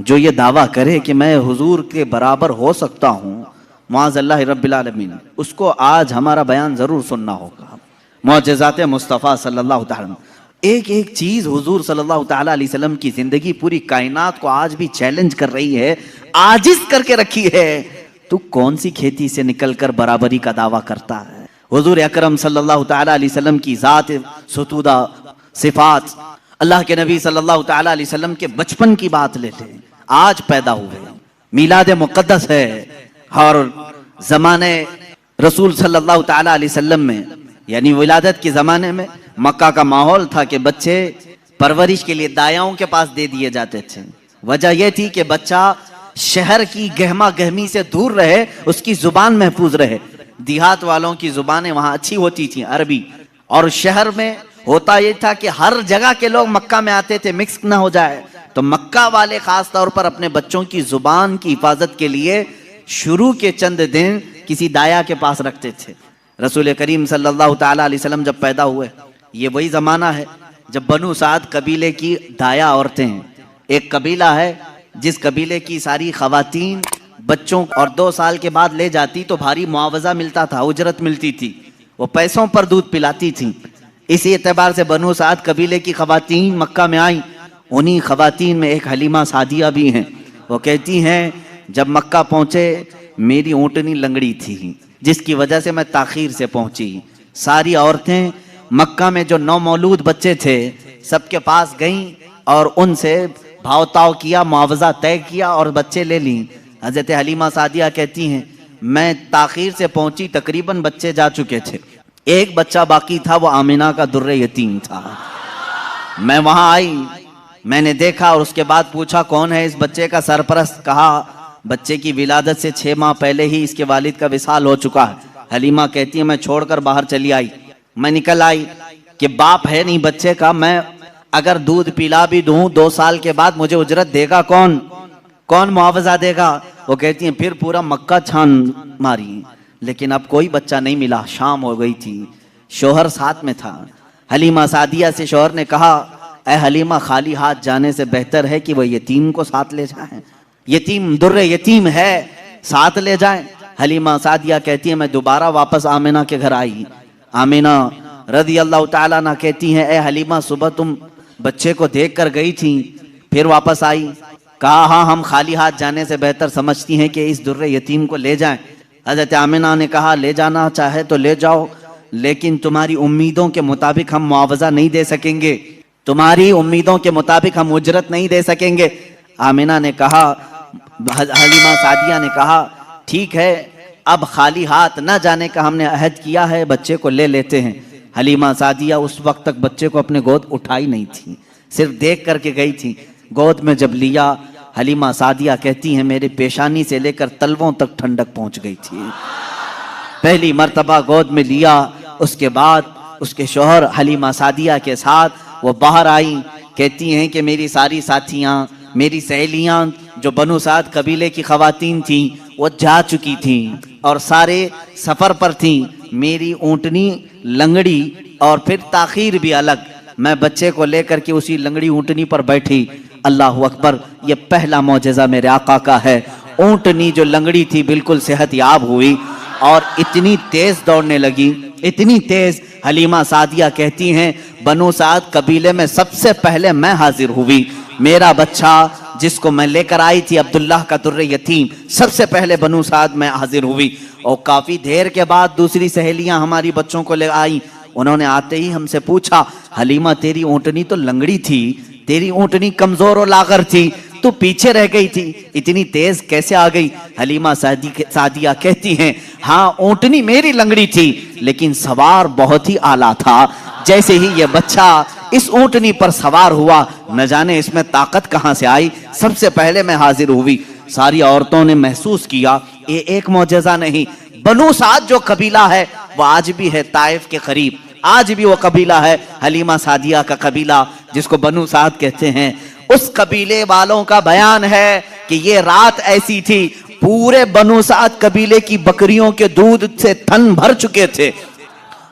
جو یہ دعویٰ کرے کہ میں حضور کے برابر ہو سکتا ہوں معاذ اللہ رب العالمین، اس کو آج ہمارا بیان ضرور سننا ہوگا۔ معجزات مصطفیٰ صلی اللہ تعالیٰ، ایک ایک چیز حضور صلی اللہ تعالیٰ علیہ وسلم کی زندگی پوری کائنات کو آج بھی چیلنج کر رہی ہے، عاجز کر کے رکھی ہے۔ تو کون سی کھیتی سے نکل کر برابری کا دعویٰ کرتا ہے؟ حضور اکرم صلی اللہ تعالیٰ علیہ وسلم کی ذات ستودہ صفات، اللہ کے نبی صلی اللہ تعالیٰ علیہ وسلم کے بچپن کی بات لیتے ہیں، آج پیدا ہوئے، میلاد مقدس ہے، اور زمانے رسول صلی اللہ تعالیٰ علیہ وسلم میں یعنی ولادت کے زمانے میں مکہ کا ماحول تھا کہ بچے پرورش کے لیے دایاؤں کے پاس دے دیے جاتے تھے۔ وجہ یہ تھی کہ بچہ شہر کی گہما گہمی سے دور رہے، اس کی زبان محفوظ رہے۔ دیہات والوں کی زبانیں وہاں اچھی ہوتی تھیں، عربی، اور شہر میں ہوتا یہ تھا کہ ہر جگہ کے لوگ مکہ میں آتے تھے، مکس نہ ہو جائے، تو مکہ والے خاص طور پر اپنے بچوں کی زبان کی حفاظت کے لیے شروع کے چند دن کسی دایا کے پاس رکھتے تھے۔ رسول کریم صلی اللہ تعالیٰ علیہ وسلم جب پیدا ہوئے، یہ وہی زمانہ ہے جب بنو سعد قبیلے کی دایا عورتیں ہیں، ایک قبیلہ ہے جس قبیلے کی ساری خواتین بچوں اور 2 سال کے بعد لے جاتی تو بھاری معاوضہ ملتا تھا، اجرت ملتی تھی، وہ پیسوں پر دودھ پلاتی تھیں۔ اسی اعتبار سے بنو سعد قبیلے کی خواتین مکہ میں آئیں، انہی خواتین میں ایک حلیمہ سعدیہ بھی ہیں۔ وہ کہتی ہیں جب مکہ پہنچے میری اونٹنی لنگڑی تھی جس کی وجہ سے میں تاخیر سے پہنچی۔ ساری عورتیں مکہ میں جو نومولود بچے تھے سب کے پاس گئیں اور ان سے بھاؤ تاؤ کیا، معاوضہ طے کیا اور بچے لے لیں۔ حضرت حلیمہ سعدیہ کہتی ہیں میں تاخیر سے پہنچی، تقریباً بچے جا چکے تھے، ایک بچہ باقی تھا، وہ آمنہ کا در یتیم تھا۔ میں وہاں آئی، میں نے دیکھا اور اس کے بعد پوچھا کون ہے اس بچے کا سرپرست؟ کہا بچے کی ولادت سے 6 ماہ پہلے ہی اس کے والد کا وصال ہو چکا ہے۔ حلیمہ کہتی ہے میں چھوڑ کر باہر چلی آئی، میں نکل آئی کہ باپ ہے نہیں بچے کا، میں اگر دودھ پلا بھی دوں 2 سال کے بعد مجھے اجرت دے گا کون؟ کون معاوضہ دے گا؟ وہ کہتی ہیں پھر پورا مکہ چھان ماری، لیکن اب کوئی بچہ نہیں ملا۔ شام ہو گئی تھی، شوہر ساتھ میں تھا۔ حلیمہ سعدیہ سے شوہر نے کہا اے حلیمہ، خالی ہاتھ جانے سے بہتر ہے کہ وہ یتیم کو ساتھ لے جائیں، یتیم در یتیم ہے، ساتھ لے جائیں۔ حلیمہ سعدیہ کہتی ہیں میں دوبارہ واپس آمنہ کے گھر آئی۔ آمنہ رضی اللہ تعالیٰ عنہ کہتی ہیں اے حلیمہ، صبح تم بچے کو دیکھ کر گئی تھی پھر واپس آئی؟ کہا ہاں، ہم خالی ہاتھ جانے سے بہتر سمجھتی ہیں کہ اس در یتیم کو لے جائیں۔ حضرت آمنہ نے کہا لے جانا چاہے تو لے جاؤ، لیکن تمہاری امیدوں کے مطابق ہم معاوضہ نہیں دے سکیں گے، تمہاری امیدوں کے مطابق ہم اجرت نہیں دے سکیں گے۔ آمنہ نے کہا، حلیمہ سعدیہ نے کہا ٹھیک ہے، اب خالی ہاتھ نہ جانے کا ہم نے عہد کیا ہے، بچے کو لے لیتے ہیں۔ حلیمہ سعدیہ اس وقت تک بچے کو اپنے گود اٹھائی نہیں تھی، صرف دیکھ کر کے گئی تھی۔ گود میں جب لیا، حلیمہ سعدیہ کہتی ہیں میرے پیشانی سے لے کر تلووں تک ٹھنڈک پہنچ گئی تھی۔ پہلی مرتبہ گود میں لیا، اس کے بعد اس کے شوہر حلیمہ سعدیہ کے ساتھ وہ باہر آئیں۔ کہتی ہیں کہ میری ساری ساتھیاں، میری سہیلیاں جو بنو سعد قبیلے کی خواتین تھیں وہ جا چکی تھیں اور سارے سفر پر تھیں، میری اونٹنی لنگڑی اور پھر تاخیر بھی الگ، میں بچے کو لے کر کے اسی لنگڑی اونٹنی پر بیٹھی۔ اللہ اکبر، یہ پہلا معجزہ میرے آقا کا ہے۔ اونٹنی جو لنگڑی تھی بالکل صحت یاب ہوئی اور اتنی تیز دوڑنے لگی، اتنی تیز۔ حلیمہ سعدیہ کہتی ہیں بنو سعد قبیلے میں سب سے پہلے میں حاضر ہوئی، میرا بچہ جس کو میں لے کر آئی تھی عبداللہ کا در یتیم، سب سے پہلے بنو سعد میں حاضر ہوئی۔ اور کافی دیر کے بعد دوسری سہیلیاں ہماری بچوں کو لے آئیں، انہوں نے آتے ہی ہم سے پوچھا حلیمہ تیری اونٹنی تو لنگڑی تھی، تیری اونٹنی کمزور و لاغر تھی، تو پیچھے رہ گئی تھی، اتنی تیز کیسے آ گئی؟ حلیمہ سعدیہ کہتی ہیں ہاں اونٹنی میری لنگڑی تھی لیکن سوار بہت ہی اعلیٰ تھا، جیسے ہی یہ بچہ اس اونٹنی پر سوار ہوا نہ جانے اس میں طاقت کہاں سے آئی، سب سے پہلے میں حاضر ہوئی۔ ساری عورتوں نے محسوس کیا یہ ایک معجزہ نہیں، بنو سعد جو قبیلہ ہے وہ آج بھی ہے طائف کے قریب، آج بھی وہ قبیلہ ہے حلیمہ سعدیہ کا قبیلہ جس کو بنو سعد کہتے ہیں۔ اس قبیلے والوں کا بیان ہے کہ یہ رات ایسی تھی پورے بنو سعد قبیلے کی بکریوں کے دودھ سے تھن بھر چکے تھے،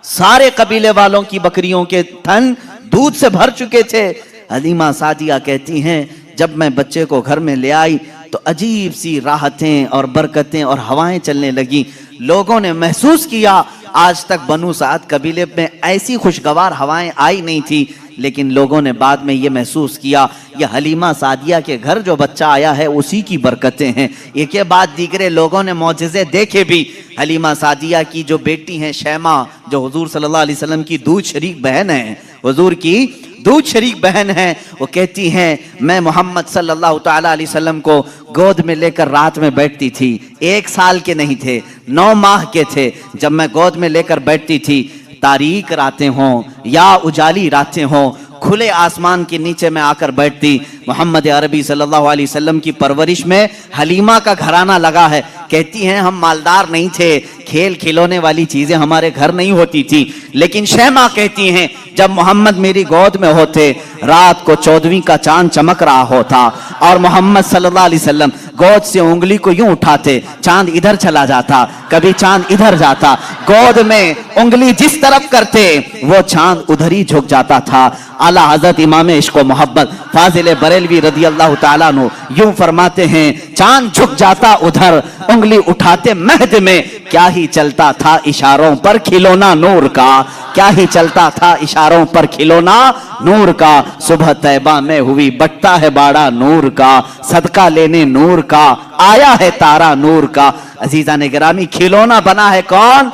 سارے قبیلے والوں کی بکریوں کے تھن دودھ سے بھر چکے تھے۔ حلیمہ سعدیہ کہتی ہیں جب میں بچے کو گھر میں لے آئی تو عجیب سی راحتیں اور برکتیں اور ہوائیں چلنے لگیں. لوگوں نے محسوس کیا آج تک بنو سعد قبیلے میں ایسی خوشگوار ہوائیں آئی نہیں تھی، لیکن لوگوں نے بعد میں یہ محسوس کیا یہ حلیمہ سعدیہ کے گھر جو بچہ آیا ہے اسی کی برکتیں ہیں. ایک کے بعد دیگرے لوگوں نے معجزے دیکھے بھی. حلیمہ سعدیہ کی جو بیٹی ہیں شیمہ، جو حضور صلی اللہ علیہ وسلم کی دودھ شریک بہن ہیں، حضور کی دودھ شریک بہن ہیں، وہ کہتی ہیں میں محمد صلی اللہ تعالی علیہ وسلم کو گود میں لے کر رات میں بیٹھتی تھی. 1 سال کے نہیں تھے، 9 ماہ کے تھے. جب میں گود میں لے کر بیٹھتی تھی، تاریک راتیں ہوں یا اجالی راتیں ہوں، کھلے آسمان کے نیچے میں آ کر بیٹھتی. محمد عربی صلی اللہ علیہ وسلم کی پرورش میں حلیمہ کا گھرانہ لگا ہے. کہتی ہیں ہم مالدار نہیں تھے، کھیل کھلونے والی چیزیں ہمارے گھر نہیں ہوتی تھی، لیکن شیمہ کہتی ہیں جب محمد میری گود میں ہوتے رات کو 14ویں کا چاند چمک رہا ہوتا اور محمد صلی اللہ علیہ وسلم گود سے انگلی کو یوں اٹھاتے، چاند ادھر چلا جاتا، کبھی چاند ادھر جاتا، گود میں انگلی جس طرف کرتے وہ چاند ادھر ہی جھک جاتا تھا. اعلیٰ حضرت امام عشق و محبت فاضل بریلوی رضی اللہ تعالیٰ عنہ یوں فرماتے ہیں چاند جھک جاتا ادھر، انگلی اٹھاتے مہد میں، کیا ہی چلتا تھا اشاروں پر کھلونا نور کا، کیا ہی چلتا تھا اشاروں پر کھلونا نور کا. صبح طیبہ میں ہوئی بٹتا ہے باڑا نور کا، صدقہ لینے نور کا آیا ہے تارا نور کا. عزیزان گرامی، کھلونا بنا ہے کون؟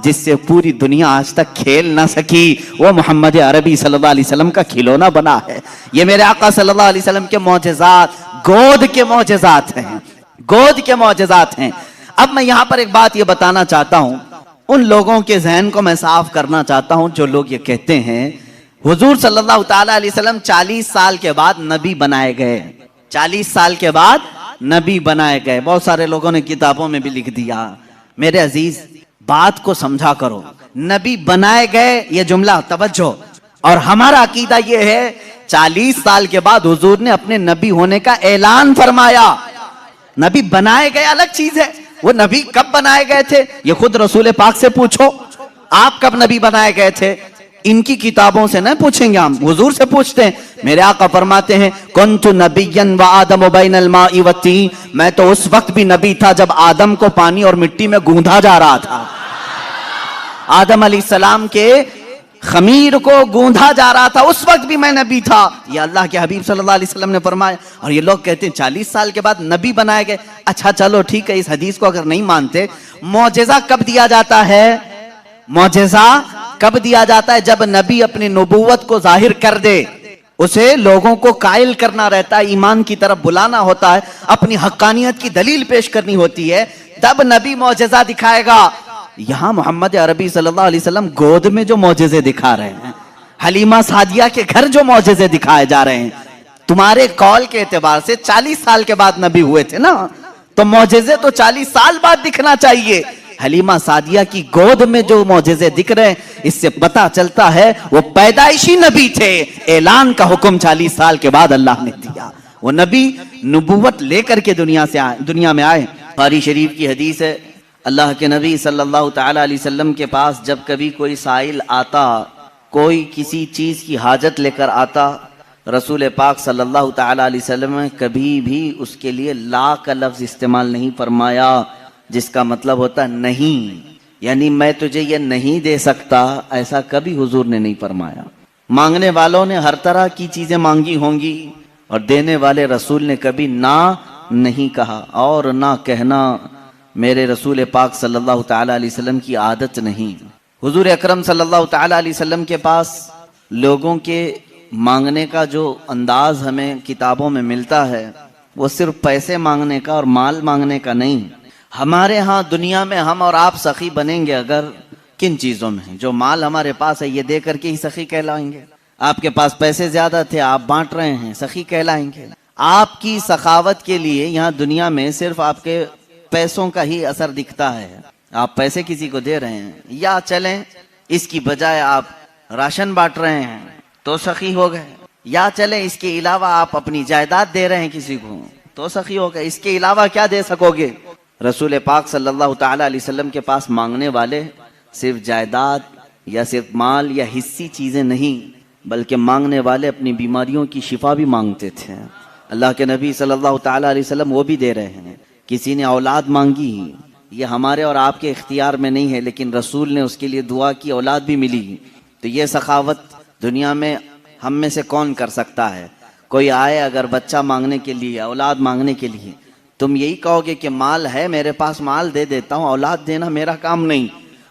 جس سے پوری دنیا آج تک کھیل نہ سکی، وہ محمد عربی صلی اللہ علیہ وسلم کا کھلونا بنا ہے. یہ میرے آقا صلی اللہ علیہ وسلم کے معجزات، گود کے معجزات ہیں، گود کے معجزات ہیں. اب میں یہاں پر ایک بات یہ بتانا چاہتا ہوں، ان لوگوں کے ذہن کو میں صاف کرنا چاہتا ہوں جو لوگ یہ کہتے ہیں حضور صلی اللہ تعالی علیہ وسلم 40 سال کے بعد نبی بنائے گئے، 40 سال کے بعد نبی بنائے گئے. بہت سارے لوگوں نے کتابوں میں بھی لکھ دیا. میرے عزیز بات کو سمجھا کرو، نبی بنائے گئے یہ جملہ توجہ، اور ہمارا عقیدہ یہ ہے 40 سال کے بعد حضور نے اپنے نبی ہونے کا اعلان فرمایا. نبی بنائے گئے الگ چیز ہے، وہ نبی کب بنائے گئے تھے یہ خود رسول پاک سے پوچھو، آپ کب نبی بنائے گئے تھے؟ ان کی کتابوں سے نہ پوچھیں گے، ہم حضور سے پوچھتے ہیں. میرے آقا فرماتے ہیں کنت نبیا وآدم بین الماء والطین، میں تو اس وقت بھی نبی تھا جب آدم کو پانی اور مٹی میں گوندھا جا رہا تھا. آدم علیہ السلام کے خمیر کو گوندھا جا رہا تھا، اس وقت بھی میں نبی تھا. یہ اللہ کے حبیب صلی اللہ علیہ وسلم نے فرمایا. اور یہ لوگ کہتے ہیں 40 سال کے بعد نبی بنائے گئے. اچھا چلو ٹھیک ہے، اس حدیث کو اگر نہیں مانتے، معجزہ کب دیا جاتا ہے؟ معجزہ کب دیا جاتا ہے؟ جب نبی اپنی نبوت کو ظاہر کر دے، اسے لوگوں کو قائل کرنا رہتا ہے، ایمان کی طرف بلانا ہوتا ہے، اپنی حقانیت کی دلیل پیش کرنی ہوتی ہے، تب نبی معجزہ دکھائے گا. یہاں محمد عربی صلی اللہ علیہ وسلم گود میں جو معجزے دکھا رہے ہیں، حلیمہ سعدیہ کے گھر جو معجزے دکھائے جا رہے ہیں، تمہارے قول کے اعتبار سے 40 سال کے بعد نبی ہوئے تھے نا، تو معجزے تو 40 سال بعد دکھنا چاہیے. حلیمہ سعدیہ کی گود میں جو معجزے دکھ رہے ہیں، اس سے پتہ چلتا ہے وہ پیدائشی نبی تھے. اعلان کا حکم 40 سال کے بعد اللہ نے دیا. وہ نبی نبوت لے کر کے دنیا میں آئے. بخاری شریف کی حدیث ہے، اللہ کے نبی صلی اللہ تعالی علیہ وسلم کے پاس جب کبھی کوئی سائل آتا، کوئی کسی چیز کی حاجت لے کر آتا، رسول پاک صلی اللہ تعالی علیہ وسلم نے کبھی بھی اس کے لیے لا کا لفظ استعمال نہیں فرمایا، جس کا مطلب ہوتا نہیں، یعنی میں تجھے یہ نہیں دے سکتا، ایسا کبھی حضور نے نہیں فرمایا. مانگنے والوں نے ہر طرح کی چیزیں مانگی ہوں گی، اور دینے والے رسول نے کبھی نہ نہیں کہا، اور نہ کہنا میرے رسول پاک صلی اللہ تعالی علیہ وسلم کی عادت نہیں. حضور اکرم صلی اللہ تعالی علیہ وسلم کے پاس لوگوں کے مانگنے کا جو انداز ہمیں کتابوں میں ملتا ہے، وہ صرف پیسے مانگنے کا اور مال مانگنے کا نہیں. ہمارے ہاں دنیا میں ہم اور آپ سخی بنیں گے اگر کن چیزوں میں؟ جو مال ہمارے پاس ہے یہ دے کر کے ہی سخی کہلائیں گے. آپ کے پاس پیسے زیادہ تھے، آپ بانٹ رہے ہیں، سخی کہلائیں گے. آپ کی سخاوت کے لیے یہاں دنیا میں صرف آپ کے پیسوں کا ہی اثر دکھتا ہے. آپ پیسے کسی کو دے رہے ہیں، یا چلیں اس کی بجائے آپ راشن بانٹ رہے ہیں تو سخی ہو گئے، یا چلیں اس کے علاوہ آپ اپنی جائیداد دے رہے ہیں کسی کو تو سخی ہو گئے. اس کے علاوہ کیا دے سکو گے؟ رسول پاک صلی اللہ تعالی علیہ وسلم کے پاس مانگنے والے صرف جائیداد یا صرف مال یا حصی چیزیں نہیں، بلکہ مانگنے والے اپنی بیماریوں کی شفا بھی مانگتے تھے. اللہ کے نبی صلی اللہ تعالیٰ علیہ وسلم وہ بھی دے رہے ہیں. کسی نے اولاد مانگی، یہ ہمارے اور آپ کے اختیار میں نہیں ہے، لیکن رسول نے اس کے لیے دعا کی، اولاد بھی ملی. تو یہ سخاوت دنیا میں ہم میں سے کون کر سکتا ہے؟ کوئی آئے اگر بچہ مانگنے کے لیے، اولاد مانگنے کے لیے، تم یہی کہو گے کہ مال ہے میرے پاس، مال دے دیتا ہوں، اولاد دینا میرا کام نہیں.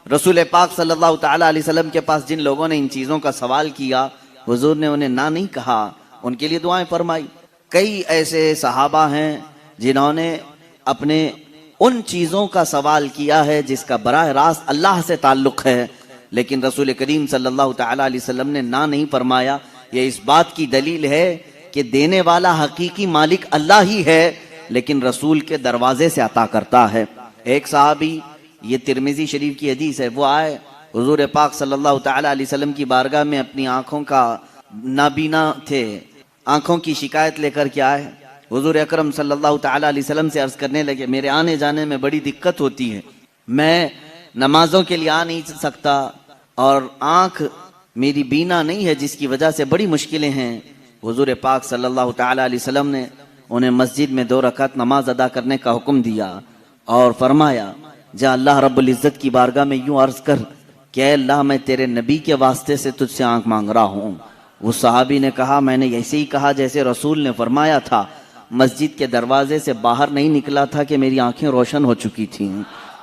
رسول پاک صلی اللہ تعالیٰ علیہ وسلم کے پاس جن لوگوں نے ان چیزوں کا سوال کیا، حضور نے انہیں نہ نہیں کہا، ان کے لیے دعائیں فرمائی. کئی ایسے صحابہ ہیں جنہوں نے اپنے ان چیزوں کا سوال کیا ہے جس کا براہ راست اللہ سے تعلق ہے، لیکن رسول کریم صلی اللہ تعالیٰ علیہ وسلم نے نہ نہیں فرمایا. یہ اس بات کی دلیل ہے کہ دینے والا حقیقی مالک اللہ ہی ہے، لیکن رسول کے دروازے سے عطا کرتا ہے. ایک صحابی، یہ ترمذی شریف کی حدیث ہے، وہ آئے حضور پاک صلی اللہ تعالیٰ علیہ وسلم کی بارگاہ میں، اپنی آنکھوں کا نابینا تھے، آنکھوں کی شکایت لے کر کے آئے. حضور اکرم صلی اللہ تعالیٰ علیہ وسلم سے عرض کرنے لگے، میرے آنے جانے میں بڑی دقت ہوتی ہے، میں نمازوں کے لیے آ نہیں سکتا، اور آنکھ میری بینا نہیں ہے جس کی وجہ سے بڑی مشکلیں ہیں. حضور پاک صلی اللہ تعالیٰ علیہ وسلم نے انہیں مسجد میں 2 رکعت نماز ادا کرنے کا حکم دیا اور فرمایا، جا اللہ رب العزت کی بارگاہ میں یوں عرض کر کہ اے اللہ، میں تیرے نبی کے واسطے سے تجھ سے آنکھ مانگ رہا ہوں. وہ صحابی نے کہا، میں نے ایسے ہی کہا جیسے رسول نے فرمایا تھا. مسجد کے دروازے سے باہر نہیں نکلا تھا کہ میری آنکھیں روشن ہو چکی تھیں.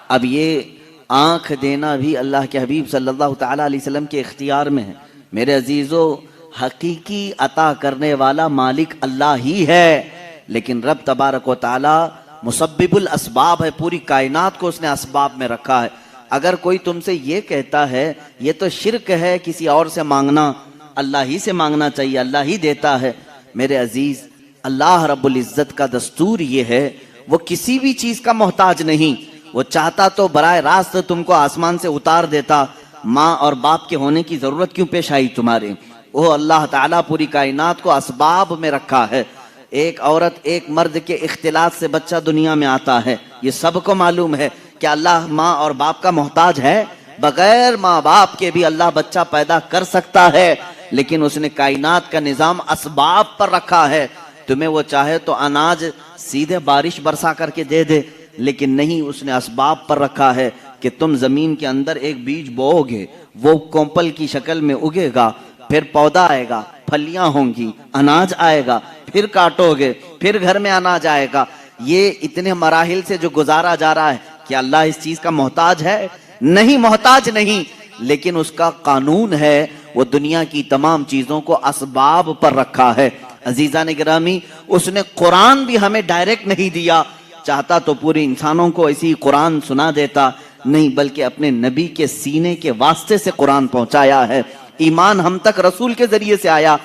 اب یہ آنکھ دینا بھی اللہ کے حبیب صلی اللہ تعالیٰ علیہ وسلم کے اختیار میں ہے. میرے عزیزو، حقیقی عطا کرنے والا مالک اللہ ہی ہے، لیکن رب تبارک و تعالیٰ مسبب الاسباب ہے، پوری کائنات کو اس نے اسباب میں رکھا ہے. اگر کوئی تم سے یہ کہتا ہے یہ تو شرک ہے کسی اور سے مانگنا، اللہ ہی سے مانگنا چاہیے، اللہ ہی دیتا ہے. میرے عزیز، اللہ رب العزت کا دستور یہ ہے، وہ کسی بھی چیز کا محتاج نہیں. وہ چاہتا تو براہ راست تم کو آسمان سے اتار دیتا. ماں اور باپ کے ہونے کی ضرورت کیوں پیش آئی تمہارے؟ وہ اللہ تعالیٰ پوری کائنات کو اسباب میں رکھا ہے. ایک عورت ایک مرد کے اختلاط سے بچہ دنیا میں آتا ہے، یہ سب کو معلوم ہے. کہ اللہ ماں اور باپ کا محتاج ہے؟ بغیر ماں باپ کے بھی اللہ بچہ پیدا کر سکتا ہے، لیکن اس نے کائنات کا نظام اسباب پر رکھا ہے. تمہیں وہ چاہے تو اناج سیدھے بارش برسا کر کے دے دے، لیکن نہیں، اس نے اسباب پر رکھا ہے کہ تم زمین کے اندر ایک بیج بو گے، وہ کومپل کی شکل میں اگے گا، پھر پودا آئے گا، پھلیاں ہوں گی، اناج آئے گا، پھر کاٹو گے، پھر گھر میں اناج آئے گا. یہ اتنے مراحل سے جو گزارا جا رہا ہے، کیا اللہ اس چیز کا محتاج ہے؟ نہیں، محتاج نہیں، لیکن اس کا قانون ہے، وہ دنیا کی تمام چیزوں کو اسباب پر رکھا ہے. عزیزان گرامی، اس نے قرآن بھی ہمیں ڈائریکٹ نہیں دیا. چاہتا تو پورے انسانوں کو ایسی قرآن سنا دیتا، نہیں، بلکہ اپنے نبی کے سینے کے واسطے سے قرآن پہنچایا ہے. ایمان ہم تک رسول کے ذریعے سے آیا.